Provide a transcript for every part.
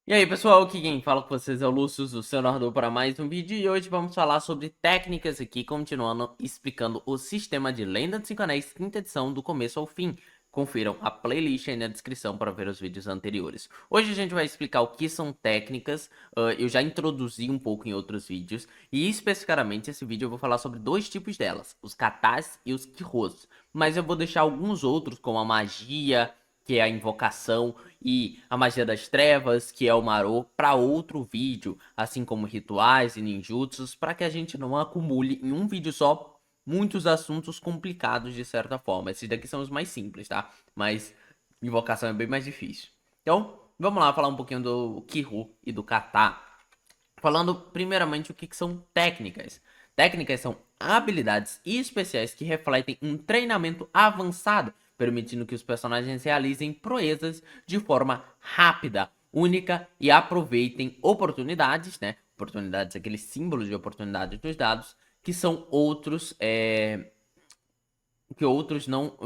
E aí pessoal, aqui quem fala com vocês é o Lúcio, o seu narrador para mais um vídeo. E hoje vamos falar sobre técnicas aqui, continuando explicando o sistema de Lenda dos Cinco Anéis, quinta edição, do começo ao fim. Confiram a playlist aí na descrição para ver os vídeos anteriores. Hoje a gente vai explicar o que são técnicas, eu já introduzi um pouco em outros vídeos. E especificamente esse vídeo eu vou falar sobre dois tipos delas, os katas e os kirros. Mas eu vou deixar alguns outros, como a magia, que é a invocação, e a magia das trevas, que é o Marô, para outro vídeo, assim como rituais e ninjutsus, para que a gente não acumule em um vídeo só muitos assuntos complicados de certa forma. Esses daqui são os mais simples, tá? Mas invocação é bem mais difícil. Então, vamos lá falar um pouquinho do Kiru e do Kata. Falando primeiramente o que são técnicas. Técnicas são habilidades especiais que refletem um treinamento avançado, permitindo que os personagens realizem proezas de forma rápida, única e aproveitem oportunidades, né? Oportunidades, aqueles símbolos de oportunidade dos dados, que são outros, que outros não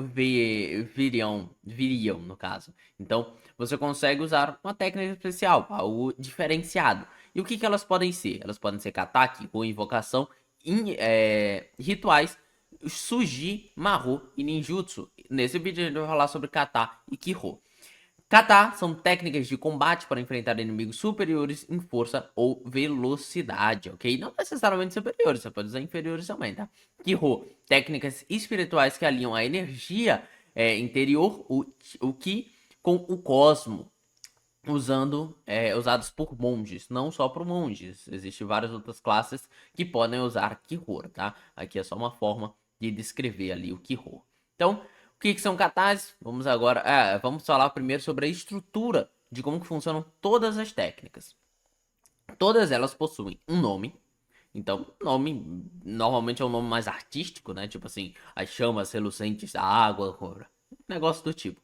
viriam, no caso. Então, você consegue usar uma técnica especial, algo diferenciado. E o que elas podem ser? Elas podem ser kataque ou invocação, rituais, suji, maru e ninjutsu. Nesse vídeo a gente vai falar sobre kata e kiho. Kata são técnicas de combate para enfrentar inimigos superiores em força ou velocidade, ok? Não necessariamente superiores, você pode usar inferiores também, tá? Kiho, técnicas espirituais que alinham a energia interior, o Ki, com o cosmo, usados por monges, não só por monges. Existem várias outras classes que podem usar Kiho, tá? Aqui é só uma forma de descrever ali o Kiho. Então, o que são katas? Vamos agora, vamos falar primeiro sobre a estrutura de como que funcionam todas as técnicas. Todas elas possuem um nome. Então, nome normalmente é um nome mais artístico, né? Tipo assim, as chamas reluzentes da água, negócio do tipo.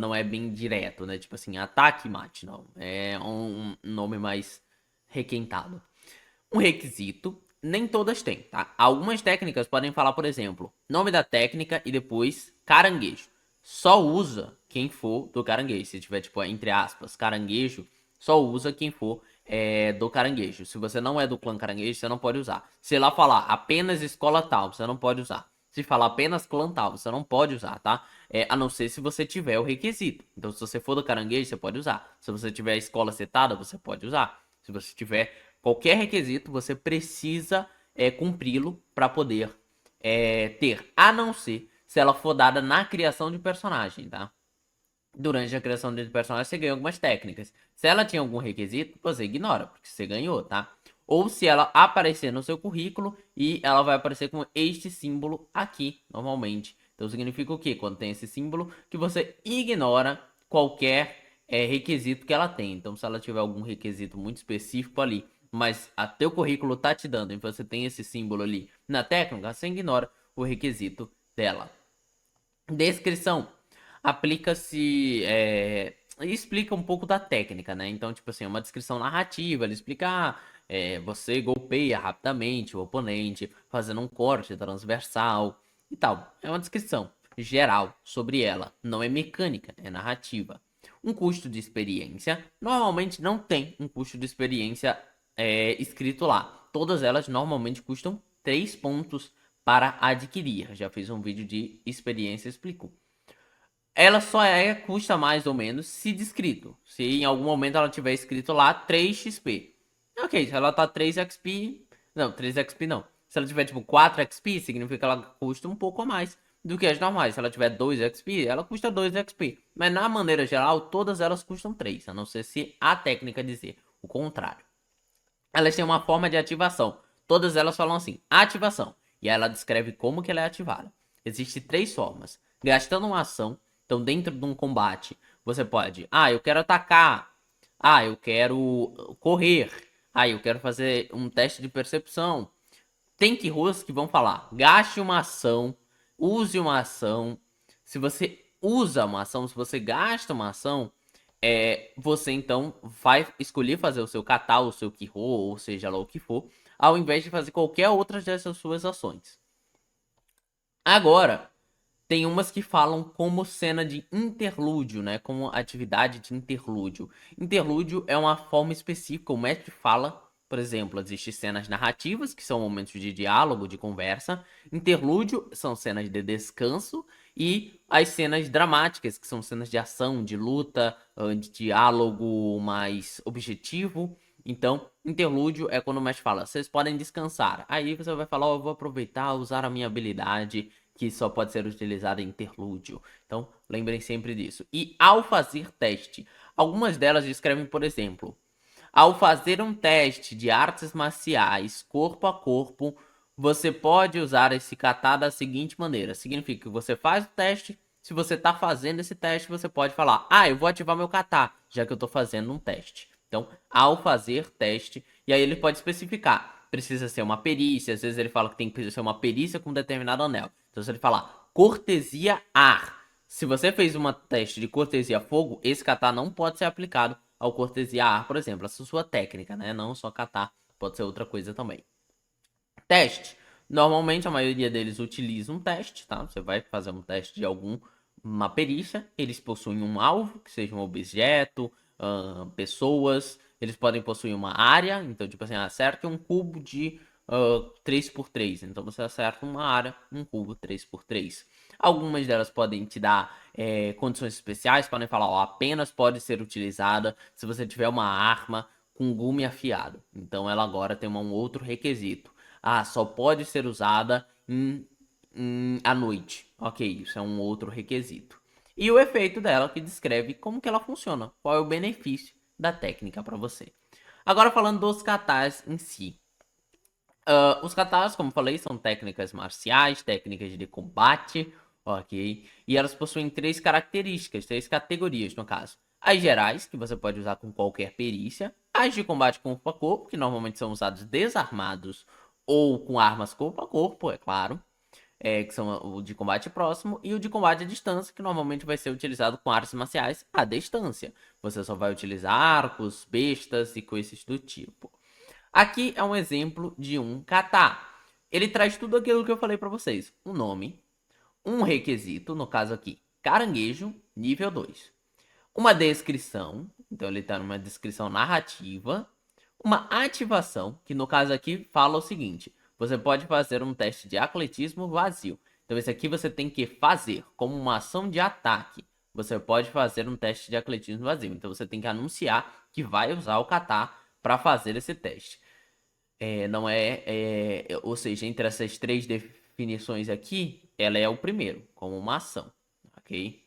Não é bem direto, né? Tipo assim, ataque e mate, não. É um nome mais requintado. Um requisito, nem todas têm, tá? Algumas técnicas podem falar, por exemplo, nome da técnica e depois caranguejo. Só usa quem for do caranguejo. Se tiver, tipo, entre aspas, caranguejo, só usa quem for do caranguejo. Se você não é do clã caranguejo, você não pode usar. Se lá falar apenas escola tal, você não pode usar. Se falar apenas clã tal, você não pode usar, tá? A não ser se você tiver o requisito. Então, se você for do caranguejo, você pode usar. Se você tiver a escola setada, você pode usar. Se você tiver qualquer requisito, você precisa cumpri-lo para poder ter. A não ser se ela for dada na criação de personagem, tá? Durante a criação de personagem, você ganha algumas técnicas. Se ela tinha algum requisito, você ignora, porque você ganhou, tá? Ou se ela aparecer no seu currículo e ela vai aparecer com este símbolo aqui, normalmente. Então significa o quê? Quando tem esse símbolo, que você ignora qualquer requisito que ela tem. Então, se ela tiver algum requisito muito específico ali, mas a teu currículo tá te dando e você tem esse símbolo ali na técnica, você ignora o requisito dela. Descrição. Aplica-se. Explica um pouco da técnica, né? Então, tipo assim, uma descrição narrativa. Ele explica. Você golpeia rapidamente o oponente, fazendo um corte transversal e tal. É uma descrição geral sobre ela. Não é mecânica, é narrativa. Um custo de experiência. Normalmente não tem um custo de experiência escrito lá. Todas elas normalmente custam 3 pontos para adquirir. Já fiz um vídeo de experiência, explico. Ela só custa mais ou menos se descrito. Se em algum momento ela tiver escrito lá 3 XP. Ok, se ela tá 3 XP. Não, 3 XP não. Se ela tiver tipo 4 XP, significa que ela custa um pouco a mais do que as normais. Se ela tiver 2 XP, ela custa 2 XP. Mas na maneira geral, todas elas custam 3, a não ser se a técnica dizer o contrário. Elas têm uma forma de ativação. Todas elas falam assim, ativação. E ela descreve como que ela é ativada. Existem 3 formas. Gastando uma ação, então dentro de um combate, você pode, eu quero atacar. Eu quero correr. Eu quero fazer um teste de percepção. Tem Kirros que vão falar, gaste uma ação, use uma ação. Se você usa uma ação, se você gasta uma ação, você então vai escolher fazer o seu kata, o seu kiho, ou seja lá o que for, ao invés de fazer qualquer outra dessas suas ações. Agora, Tem umas que falam como cena de interlúdio, né? Como atividade de interlúdio. Interlúdio é uma forma específica, o mestre fala, por exemplo, existem cenas narrativas, que são momentos de diálogo, de conversa. Interlúdio são cenas de descanso. E as cenas dramáticas, que são cenas de ação, de luta, de diálogo mais objetivo. Então, interlúdio é quando o mestre fala, vocês podem descansar. Aí você vai falar, eu vou aproveitar, usar a minha habilidade que só pode ser utilizada em interlúdio. Então, lembrem sempre disso. E ao fazer teste, algumas delas descrevem, por exemplo, ao fazer um teste de artes marciais corpo a corpo, você pode usar esse kata da seguinte maneira. Significa que você faz o teste, se você está fazendo esse teste, você pode falar, eu vou ativar meu kata, já que eu estou fazendo um teste. Então, ao fazer teste, e aí ele pode especificar, precisa ser uma perícia, às vezes ele fala que tem que ser uma perícia com um determinado anel. Então, se ele falar cortesia ar, se você fez uma teste de cortesia fogo, esse kata não pode ser aplicado ao cortesia ar, por exemplo. Essa é a sua técnica, né? Não só kata, pode ser outra coisa também. Teste. Normalmente a maioria deles utiliza um teste, tá? Você vai fazer um teste de uma perícia. Eles possuem um alvo, que seja um objeto, pessoas. Eles podem possuir uma área. Então, tipo assim, acerte um cubo de 3x3. Então você acerta uma área, um cubo 3x3. Algumas delas podem te dar condições especiais, podem falar, ó, apenas pode ser utilizada se você tiver uma arma com gume afiado. Então ela agora tem um outro requisito. Só pode ser usada à noite. Ok, isso é um outro requisito. E o efeito dela que descreve como que ela funciona, qual é o benefício da técnica para você. Agora falando dos katas em si. Os katas, como falei, são técnicas marciais, técnicas de combate, ok? E elas possuem três características, três categorias no caso. As gerais, que você pode usar com qualquer perícia. As de combate corpo a corpo, que normalmente são usados desarmados ou com armas corpo a corpo, é claro. Que são o de combate próximo, e o de combate à distância, que normalmente vai ser utilizado com artes marciais à distância. Você só vai utilizar arcos, bestas e coisas do tipo. Aqui é um exemplo de um kata. Ele traz tudo aquilo que eu falei para vocês. Um nome, um requisito, no caso aqui, caranguejo, nível 2. Uma descrição, então ele está numa descrição narrativa. Uma ativação, que no caso aqui fala o seguinte: você pode fazer um teste de atletismo vazio. Então esse aqui você tem que fazer como uma ação de ataque. Você pode fazer um teste de atletismo vazio. Então você tem que anunciar que vai usar o kata para fazer esse teste. Não ou seja, entre essas três definições aqui, ela é o primeiro, como uma ação, ok?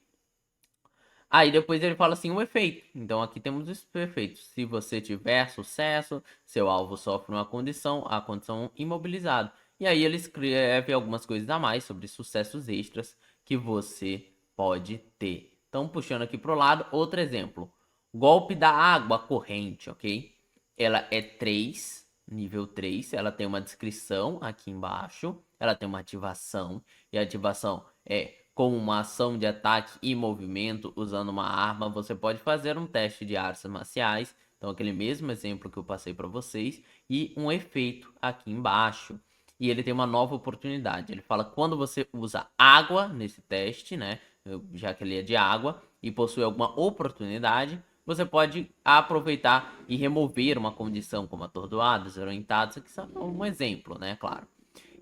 Aí depois ele fala assim, o efeito. Então aqui temos os efeitos. Se você tiver sucesso, seu alvo sofre uma condição, a condição imobilizado. E aí ele escreve algumas coisas a mais sobre sucessos extras que você pode ter. Então puxando aqui pro lado, outro exemplo. Golpe da água corrente, ok? Ela é 3, nível 3. Ela tem uma descrição aqui embaixo. Ela tem uma ativação. E a ativação é com uma ação de ataque e movimento usando uma arma. Você pode fazer um teste de artes marciais. Então, aquele mesmo exemplo que eu passei para vocês. E um efeito aqui embaixo. E ele tem uma nova oportunidade. Ele fala quando você usa água nesse teste, né? Já que ele é de água e possui alguma oportunidade, você pode aproveitar e remover uma condição como atordoados, desorientados, que são um exemplo, né? Claro.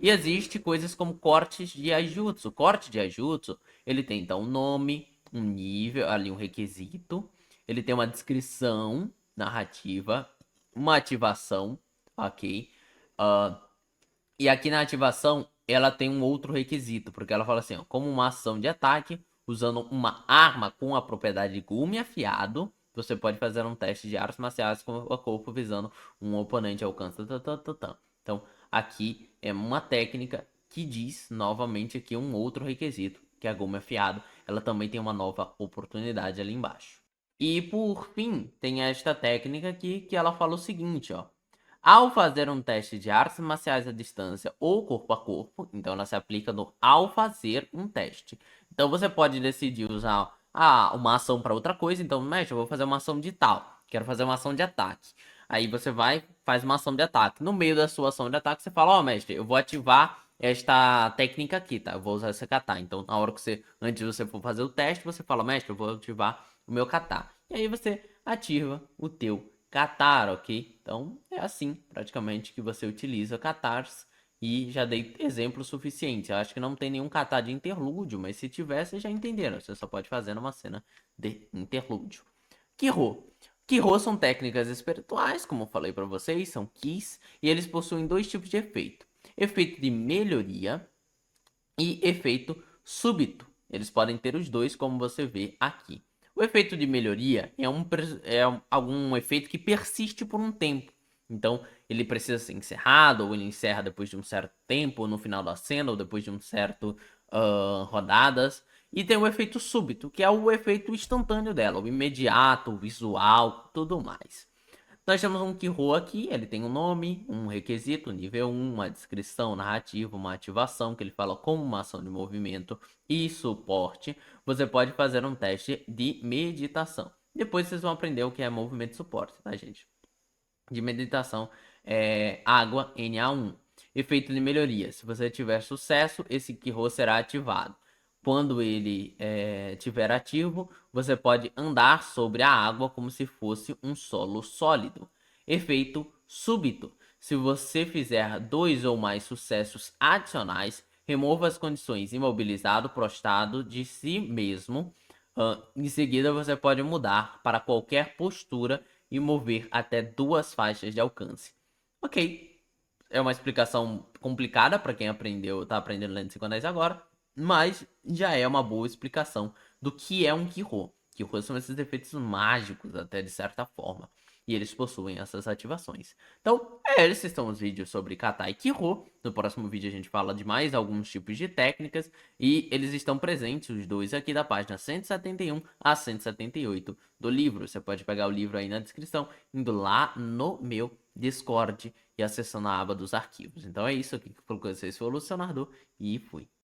E existe coisas como cortes de ajutsu. O corte de ajutsu, ele tem então um nome, um nível, ali um requisito, ele tem uma descrição narrativa, uma ativação, ok? Uh, e aqui na ativação, ela tem um outro requisito, porque ela fala assim, ó, como uma ação de ataque, usando uma arma com a propriedade de gume afiado, você pode fazer um teste de artes marciais com a corpo visando um oponente alcance. Então, aqui é uma técnica que diz novamente aqui um outro requisito, que é a gume afiado. Ela também tem uma nova oportunidade ali embaixo. E por fim, tem esta técnica aqui que ela fala o seguinte, ó. Ao fazer um teste de artes marciais à distância ou corpo a corpo, então ela se aplica no ao fazer um teste. Então você pode decidir usar uma ação para outra coisa. Então, mestre, eu vou fazer uma ação de tal. Quero fazer uma ação de ataque. Aí você vai, faz uma ação de ataque. No meio da sua ação de ataque, você fala, ó, mestre, eu vou ativar esta técnica aqui, tá? Eu vou usar essa kata. Então, na hora que antes de você for fazer o teste, você fala, mestre, eu vou ativar o meu kata. E aí você ativa o teu katar, ok? Então, é assim, praticamente, que você utiliza katars. E já dei exemplo suficiente. Eu acho que não tem nenhum kata de interlúdio, mas se tiver, vocês já entenderam. Você só pode fazer numa cena de interlúdio. Kiho. Kiho são técnicas espirituais, como eu falei para vocês, são Kis, e eles possuem dois tipos de efeito: efeito de melhoria e efeito súbito. Eles podem ter os dois, como você vê aqui. O efeito de melhoria é algum efeito que persiste por um tempo. Então, ele precisa ser encerrado, ou ele encerra depois de um certo tempo, ou no final da cena, ou depois de um certo rodadas. E tem o efeito súbito, que é o efeito instantâneo dela, o imediato, o visual, tudo mais. Nós temos um Kiho aqui, ele tem um nome, um requisito, nível 1, uma descrição narrativa, uma ativação, que ele fala como uma ação de movimento e suporte. Você pode fazer um teste de meditação. Depois vocês vão aprender o que é movimento e suporte, tá, gente? De meditação é água Na1. Efeito de melhoria. Se você tiver sucesso, esse Kiho será ativado. Quando ele estiver ativo, você pode andar sobre a água como se fosse um solo sólido. Efeito súbito. Se você fizer 2 ou mais sucessos adicionais, remova as condições imobilizado, prostrado de si mesmo. Em seguida, você pode mudar para qualquer postura e mover até 2 faixas de alcance. Ok, é uma explicação complicada para quem tá aprendendo Lendo 5 Anéis agora, mas já é uma boa explicação do que é um Kiho. Kiho são esses efeitos mágicos, até de certa forma, e eles possuem essas ativações. Então, esses são os vídeos sobre Kata e Kiho. No próximo vídeo a gente fala de mais alguns tipos de técnicas, e eles estão presentes, os dois aqui da página 171 a 178 do livro. Você pode pegar o livro aí na descrição, indo lá no meu Discord e acessando a aba dos arquivos. Então é isso aqui que eu com vocês, foi o Lucionardo e fui.